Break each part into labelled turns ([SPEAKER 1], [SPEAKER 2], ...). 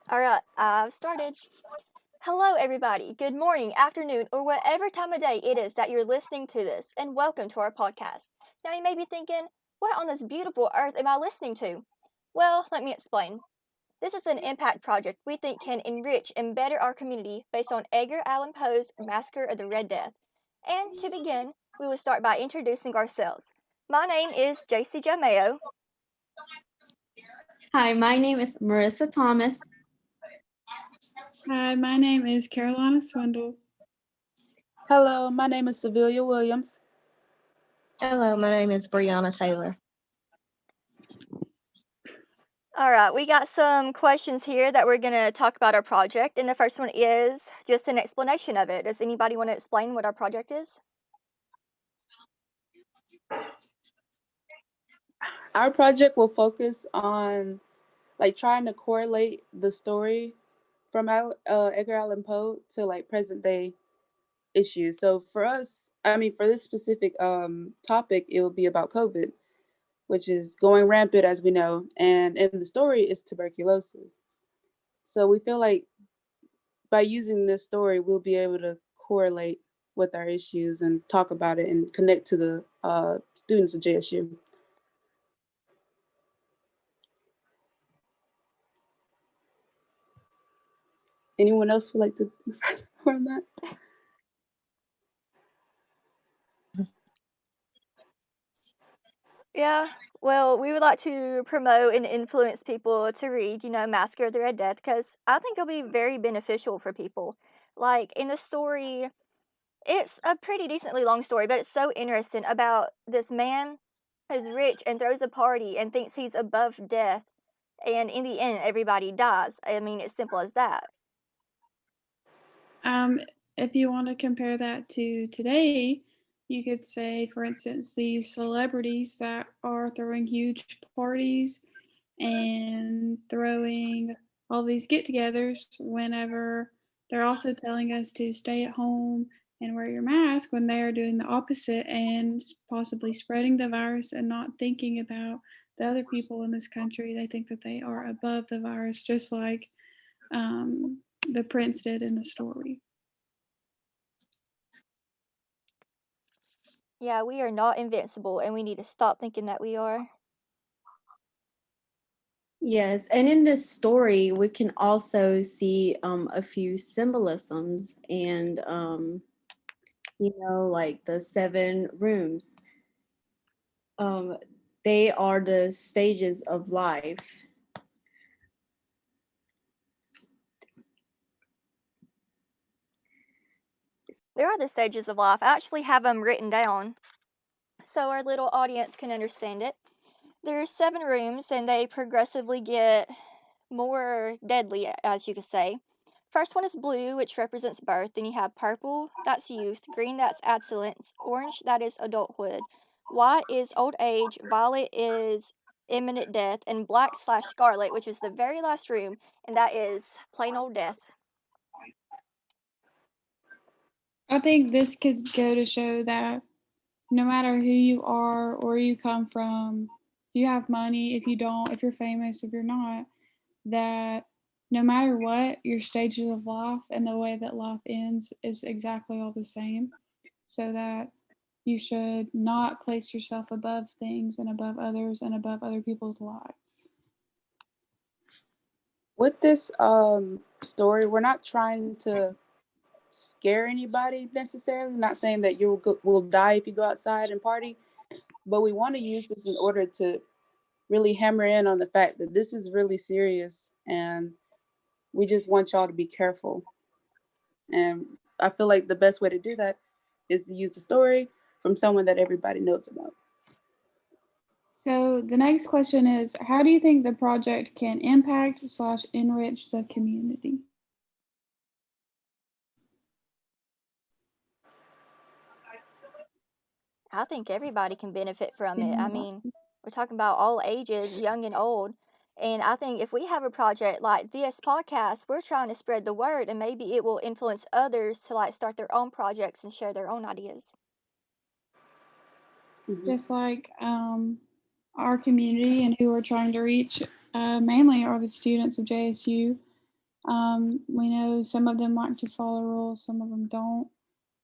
[SPEAKER 1] All right, I've started. Hello, everybody. Good morning, afternoon, or whatever time of day it is that you're listening to this, and welcome to our podcast. Now, you may be thinking, what on this beautiful earth am I listening to? Well, let me explain. This is an impact project we think can enrich and better our community based on Edgar Allan Poe's Massacre of the Red Death. And to begin, we will start by introducing ourselves. My name is JC Jameo.
[SPEAKER 2] Hi, my name is Marissa Thomas.
[SPEAKER 3] Hi, my name is Carolina Swindle.
[SPEAKER 4] Hello, my name is Sevilla Williams.
[SPEAKER 5] Hello, my name is Brianna Taylor.
[SPEAKER 1] All right, we got some questions here that we're going to talk about our project. And the first one is just an explanation of it. Does anybody want to explain what our project is?
[SPEAKER 4] Our project will focus on trying to correlate the story from Edgar Allan Poe to present day issues. So for us, for this specific topic, it will be about COVID, which is going rampant as we know, and in the story is tuberculosis. So we feel like by using this story, we'll be able to correlate with our issues and talk about it and connect to the students of JSU. Anyone else would like to on that?
[SPEAKER 1] Yeah, well, we would like to promote and influence people to read, Massacre of the Red Death, because I think it'll be very beneficial for people. Like in the story, it's a pretty decently long story, but it's so interesting about this man who's rich and throws a party and thinks he's above death. And in the end, everybody dies. I mean, it's simple as that.
[SPEAKER 3] If you want to compare that to today, you could say, for instance, these celebrities that are throwing huge parties and throwing all these get-togethers whenever they're also telling us to stay at home and wear your mask, when they are doing the opposite and possibly spreading the virus and not thinking about the other people in this country. They think that they are above the virus, just like the prince did in the story.
[SPEAKER 1] Yeah, we are not invincible, and we need to stop thinking that we are.
[SPEAKER 2] Yes, and in this story, we can also see a few symbolisms and, like the 7 rooms. They are the stages of life.
[SPEAKER 1] There are the stages of life. I actually have them written down so our little audience can understand it. There are 7 rooms, and they progressively get more deadly, as you could say. First one is blue, which represents birth. Then you have purple, that's youth. Green, that's adolescence. Orange, that is adulthood. White is old age. Violet is imminent death. And black/scarlet, which is the very last room, and that is plain old death.
[SPEAKER 3] I think this could go to show that no matter who you are or where you come from, if you have money, if you don't, if you're famous, if you're not, that no matter what, your stages of life and the way that life ends is exactly all the same. So that you should not place yourself above things and above others and above other people's lives.
[SPEAKER 4] With this story, we're not trying to scare anybody necessarily. Not saying that you will die if you go outside and party, but we want to use this in order to really hammer in on the fact that this is really serious, and we just want y'all to be careful. And I feel like the best way to do that is to use a story from someone that everybody knows about.
[SPEAKER 3] So the next question is, how do you think the project can impact/enrich the community?
[SPEAKER 1] I think everybody can benefit from it. I mean, we're talking about all ages, young and old. And I think if we have a project like this podcast, we're trying to spread the word, and maybe it will influence others to start their own projects and share their own ideas.
[SPEAKER 4] Mhm.
[SPEAKER 3] Just like our community and who we're trying to reach mainly are the students of JSU. We know some of them like to follow rules, some of them don't.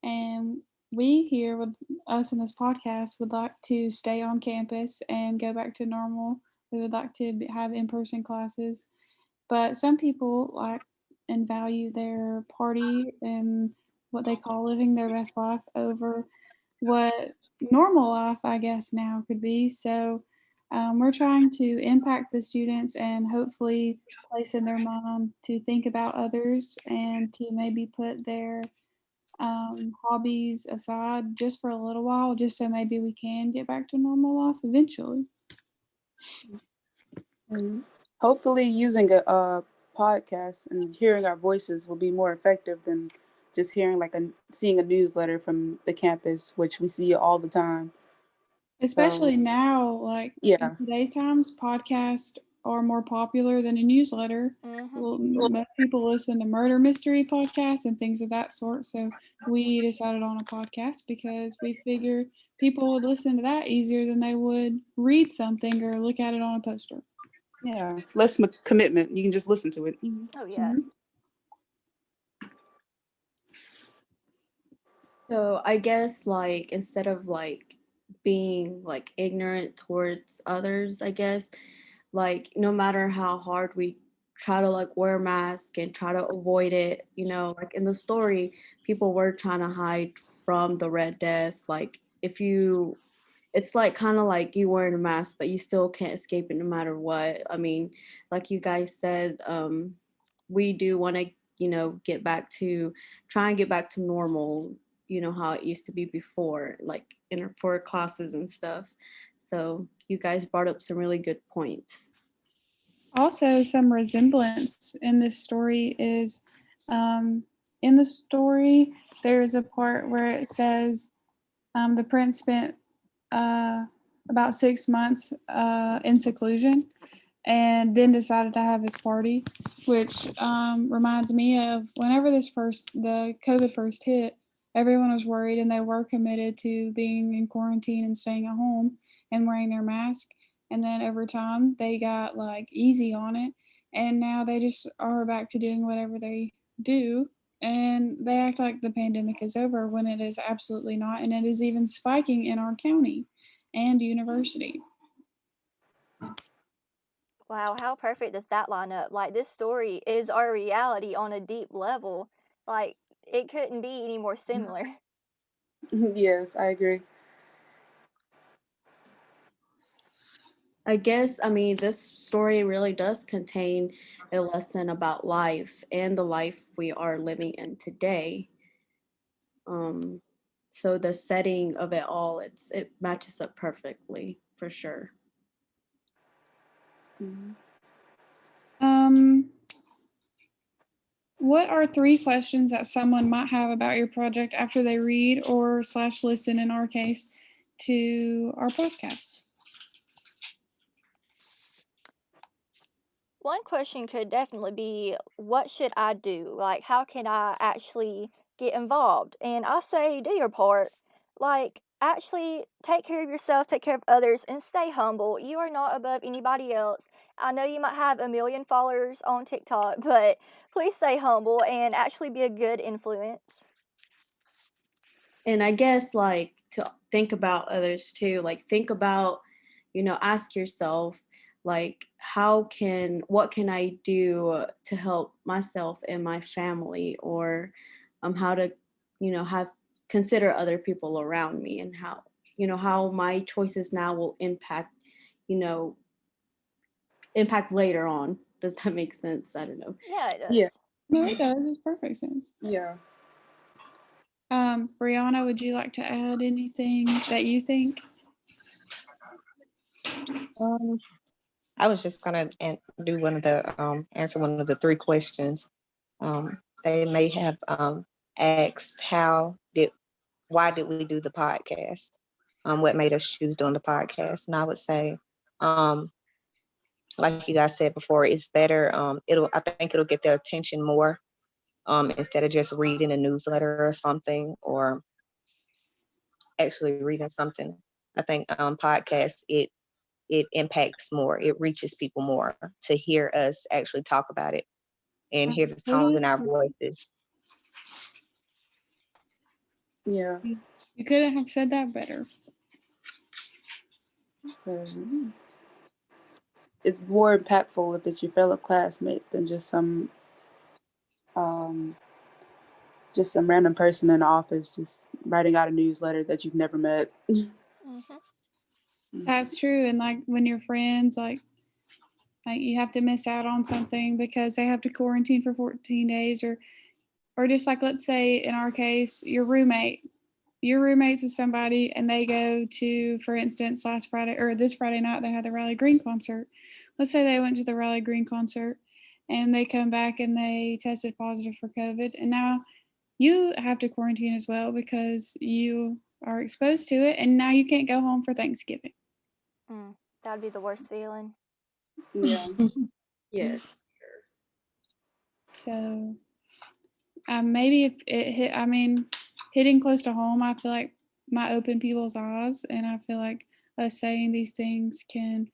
[SPEAKER 3] And we here with us in this podcast would like to stay on campus and go back to normal. We would like to have in-person classes, but some people like and value their party and what they call living their best life over what normal life, I guess, now could be. So we're trying to impact the students and hopefully place in their mind to think about others and to maybe put their hobbies aside just for a little while, just so maybe we can get back to normal life eventually.
[SPEAKER 4] And hopefully, using a podcast and hearing our voices will be more effective than just hearing seeing a newsletter from the campus, which we see all the time.
[SPEAKER 3] Especially now, like in
[SPEAKER 4] Yeah,
[SPEAKER 3] today's times, podcasts are more popular than a newsletter.
[SPEAKER 1] Mm-hmm.
[SPEAKER 3] Well, most people listen to murder mystery podcasts and things of that sort. So we decided on a podcast because we figure people would listen to that easier than they would read something or look at it on a poster.
[SPEAKER 4] yeah. Less commitment. You can just listen to it.
[SPEAKER 1] Oh yeah.
[SPEAKER 3] Mhm.
[SPEAKER 2] So I guess like instead of like being like ignorant towards others, I guess like no matter how hard we try to like wear a mask and try to avoid it, like in the story, people were trying to hide from the Red Death. Like if you it's like kind of like you wearing a mask, but you still can't escape it no matter what. I mean, like you guys said, we do want to, get back to try and get back to normal, how it used to be before, like for classes and stuff. So you guys brought up some really good points.
[SPEAKER 3] Also, some resemblance in this story is um, in the story, there's a part where it says the prince spent uh, about 6 months in seclusion and then decided to have his party, which reminds me of whenever the COVID first hit, everyone was worried and they were committed to being in quarantine and staying at home and wearing their mask. And then over time, they got like easy on it, and now they just are back to doing whatever they do. And they act like the pandemic is over when it is absolutely not, and it is even spiking in our county and university.
[SPEAKER 1] Wow, how perfect does that line up? Like, this story is our reality on a deep level. Like, it couldn't be any more similar.
[SPEAKER 4] Yes, I agree.
[SPEAKER 2] I guess, I mean, this story really does contain a lesson about life and the life we are living in today. Um, so the setting of it all, it matches up perfectly for sure.
[SPEAKER 4] Mhm.
[SPEAKER 3] Um, what are 3 questions that someone might have about your project after they read or slash listen, in our case, to our podcast?
[SPEAKER 1] One question could definitely be, what should I do? Like, how can I actually get involved? And I say, do your part. Like, actually take care of yourself, take care of others, and stay humble. You are not above anybody else. I know you might have a million followers on TikTok, but please stay humble and actually be a good influence.
[SPEAKER 2] And I guess like to think about others too, like think about, ask yourself, like, what can I do to help myself and my family, or how to, have consider other people around me, and how my choices now will you know, impact later on. Does that make sense? I don't know.
[SPEAKER 1] Yeah, it
[SPEAKER 4] Yeah,
[SPEAKER 1] does.
[SPEAKER 3] No, it does. It's perfect sense.
[SPEAKER 4] yeah.
[SPEAKER 3] Brianna, would you like to add anything that you think?
[SPEAKER 5] Um, I was just gonna do one of the answer one of the 3 questions. They may have asked why did we do the podcast? What made us choose doing the podcast? And I would say, like you guys said before, it's better. I think it'll get their attention more instead of just reading a newsletter or something, or actually reading something. I think podcasts it impacts more. It reaches people more to hear us actually talk about it. and hear the tones in our voices.
[SPEAKER 4] Yeah.
[SPEAKER 3] You couldn't have said that better.
[SPEAKER 4] It's more impactful if it's your fellow classmate than just some random person in the office just writing out a newsletter that you've never met.
[SPEAKER 1] Mhm.
[SPEAKER 3] That's true. And like when your friends like you have to miss out on something because they have to quarantine for 14 days or just like let's say in our case your roommates with somebody and they go to, for instance, last Friday or this Friday night they had the Rally Green concert. Let's say they went to the Rally Green concert and they come back and they tested positive for COVID, and now you have to quarantine as well because you are exposed to it, and now you can't go home for Thanksgiving.
[SPEAKER 1] That'd be the worst feeling.
[SPEAKER 4] Yeah.
[SPEAKER 2] Yes.
[SPEAKER 3] So maybe if it hitting close to home, I feel like might open people's eyes, and I feel like us saying these things can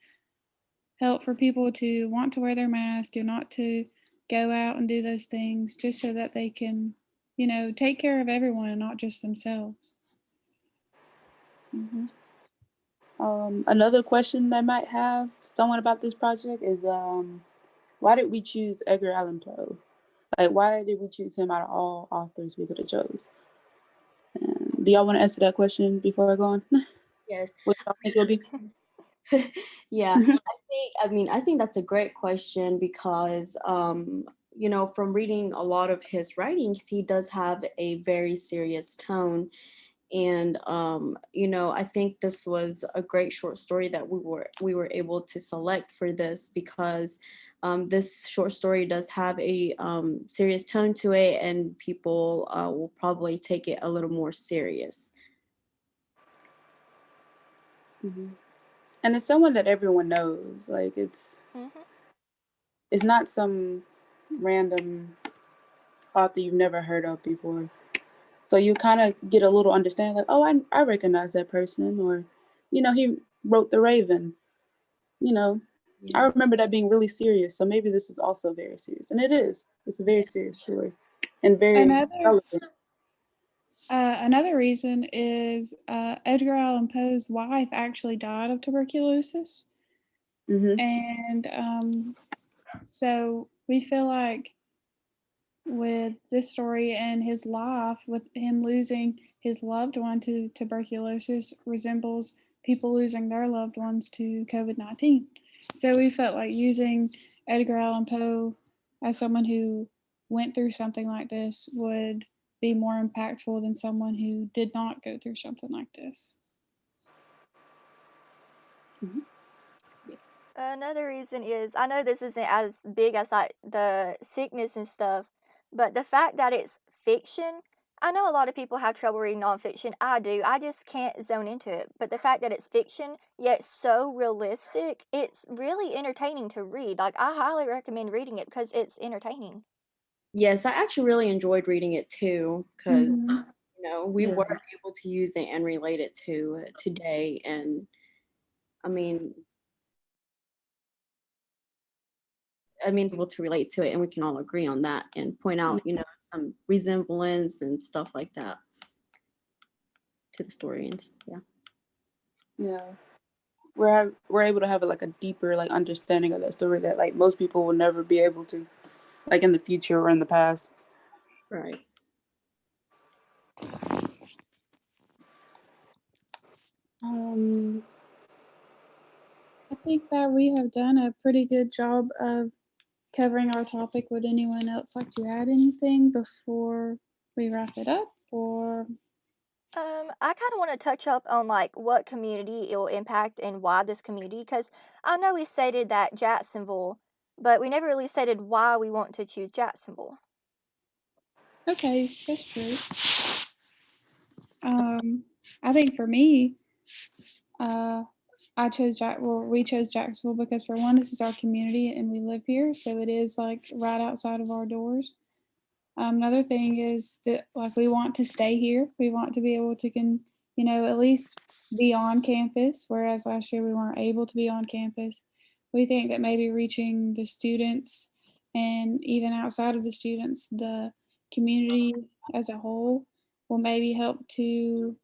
[SPEAKER 3] help for people to want to wear their mask, to not to go out and do those things, just so that they can, take care of everyone and not just themselves.
[SPEAKER 4] Another question that I might have someone about this project is why did we choose Edgar Allan Poe? Like, why did we choose him out of all authors we could have chose? Do y'all want to answer that question before I go on?
[SPEAKER 2] Yes.
[SPEAKER 4] What y'all think it'll be?
[SPEAKER 2] Yeah, I think that's a great question because from reading a lot of his writings, he does have a very serious tone. And I think this was a great short story that we were able to select for this because this short story does have a serious tone to it, and people will probably take it a little more serious.
[SPEAKER 4] Mm-hmm. And it's someone that everyone knows. Like it's not some random author you've never heard of before. So you kind of get a little understanding, like, oh, I recognize that person, or, he wrote The Raven. I remember that being really serious. So maybe this is also very serious, and it is. It's a very serious story, and very relevant.
[SPEAKER 3] Another reason is Edgar Allan Poe's wife actually died of tuberculosis. And so we feel like with this story and his life, with him losing his loved one to tuberculosis, resembles people losing their loved ones to COVID-19. So we felt like using Edgar Allan Poe as someone who went through something like this would be more impactful than someone who did not go through something like this.
[SPEAKER 2] Yes.
[SPEAKER 1] Another reason is I know this isn't as big as like the sickness and stuff, but the fact that it's fiction, I know a lot of people have trouble reading nonfiction. I do. I just can't zone into it. But the fact that it's fiction, yet so realistic, it's really entertaining to read. Like, I highly recommend reading it because it's entertaining.
[SPEAKER 2] Yes, I actually really enjoyed reading it too because we
[SPEAKER 4] Yeah.
[SPEAKER 2] were able to use it and relate it to today, and I mean, able to relate to it, and we can all agree on that and point out, some resemblance and stuff like that to the story, and
[SPEAKER 4] Yeah. We're able to have like a deeper like understanding of that story that like most people will never be able to, like in the future or in the past.
[SPEAKER 2] right.
[SPEAKER 3] I think that we have done a pretty good job of covering our topic. Would anyone else like to add anything before we wrap it up? Or
[SPEAKER 1] I kind of want to touch up on like what community it will impact and why this community, because I know we stated that Jacksonville, but we never really stated why we want to choose Jacksonville.
[SPEAKER 3] okay, that's true. I think for me, we chose Jacksonville because for one, this is our community and we live here, so it is like right outside of our doors. Another thing is that like we want to stay here. We want to be able to at least be on campus, whereas last year we weren't able to be on campus. We think that maybe reaching the students and even outside of the students, the community as a whole will maybe help to,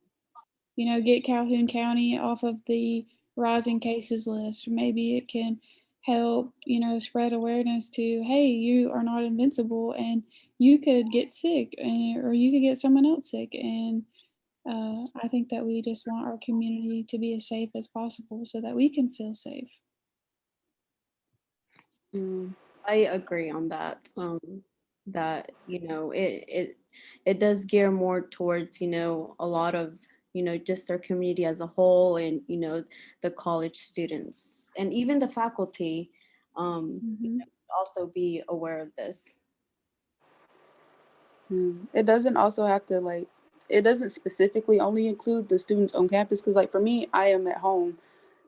[SPEAKER 3] get Calhoun County off of the rising cases list. Maybe it can help, spread awareness to, hey, you are not invincible and you could get sick or you could get someone else sick. And I think that we just want our community to be as safe as possible so that we can feel safe.
[SPEAKER 4] Mm.
[SPEAKER 2] I agree on that. That it does gear more towards a lot of just our community as a whole, and the college students and even the faculty
[SPEAKER 3] Hmm.
[SPEAKER 2] also be aware of this.
[SPEAKER 4] It doesn't also have to it doesn't specifically only include the students on campus, because like for me, I am at home,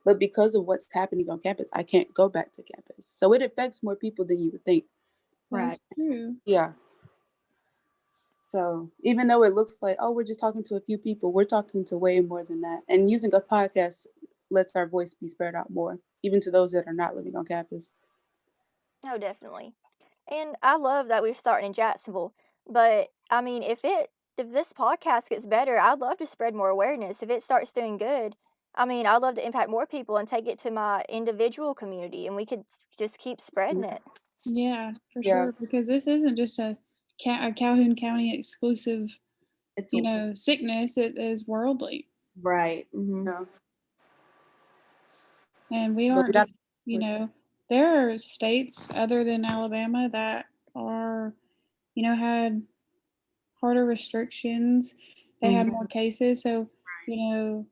[SPEAKER 4] but because of what's happening on campus, I can't go back to campus. So it affects more people than you would think.
[SPEAKER 3] That's true.
[SPEAKER 4] Yeah. So even though it looks like, oh, we're just talking to a few people, we're talking to way more than that. And using a podcast lets our voice be spread out more, even to those that are not living on campus.
[SPEAKER 1] No, definitely. And I love that we're starting in Jacksonville. But I mean, if this podcast gets better, I'd love to spread more awareness. If it starts doing good, I mean, I'd love to impact more people and take it to my individual community, and we could just keep spreading it.
[SPEAKER 3] Yeah, for
[SPEAKER 4] Yeah.
[SPEAKER 3] sure. Because this isn't just a Calhoun County exclusive,
[SPEAKER 2] It's
[SPEAKER 3] sickness. It is worldly.
[SPEAKER 2] right. Mm-hmm.
[SPEAKER 4] Yeah.
[SPEAKER 3] And we
[SPEAKER 4] But
[SPEAKER 3] aren't
[SPEAKER 4] we got
[SPEAKER 3] just, there are states other than Alabama that are, had harder restrictions. They had more cases. So, in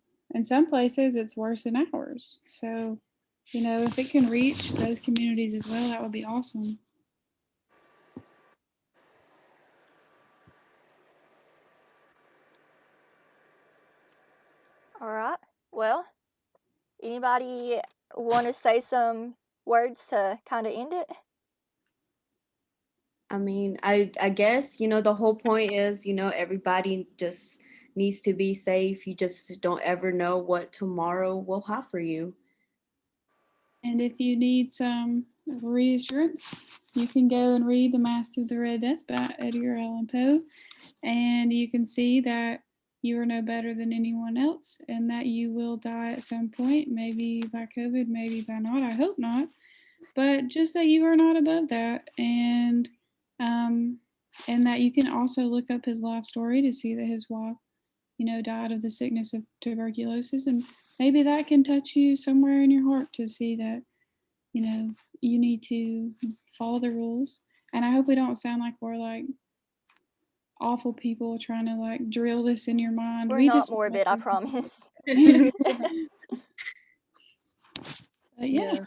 [SPEAKER 3] some places it's worse than ours. So, if it can reach those communities as well, that would be awesome.
[SPEAKER 1] All right. Well, anybody want to say some words to kind of end it?
[SPEAKER 2] I mean, I guess, the whole point is, everybody just needs to be safe. You just don't ever know what tomorrow will have for you.
[SPEAKER 3] And if you need some reassurance, you can go and read The Mask of the Red Death by Edgar Allan Poe, and you can see that you are no better than anyone else and that you will die at some point, maybe by COVID, maybe by not. I hope not. But just that you are not above that, and that you can also look up his life story to see that his wife, died of the sickness of tuberculosis, and maybe that can touch you somewhere in your heart to see that, you need to follow the rules. And I hope we don't sound like we're like awful people trying to like drill this in your mind.
[SPEAKER 1] We're
[SPEAKER 3] We
[SPEAKER 1] not
[SPEAKER 3] just
[SPEAKER 1] morbid, I promise.
[SPEAKER 3] But yeah.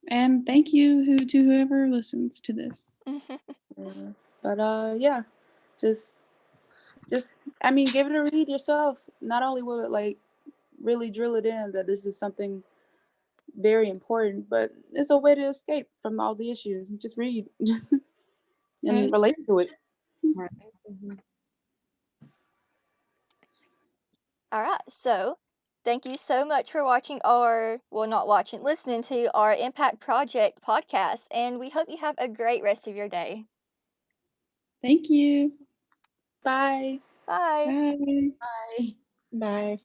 [SPEAKER 3] And thank you to whoever listens to this.
[SPEAKER 4] But yeah, just I mean, give it a read yourself. Not only will it like really drill it in that this is something very important, but it's a way to escape from all the issues. Just read and relate to it.
[SPEAKER 2] Right. Mm-hmm.
[SPEAKER 1] All right. So, thank you so much for listening to our Impact Project podcast, and we hope you have a great rest of your day.
[SPEAKER 3] Thank you.
[SPEAKER 4] Bye.
[SPEAKER 1] Bye.
[SPEAKER 3] Bye.
[SPEAKER 2] Bye.
[SPEAKER 5] Bye.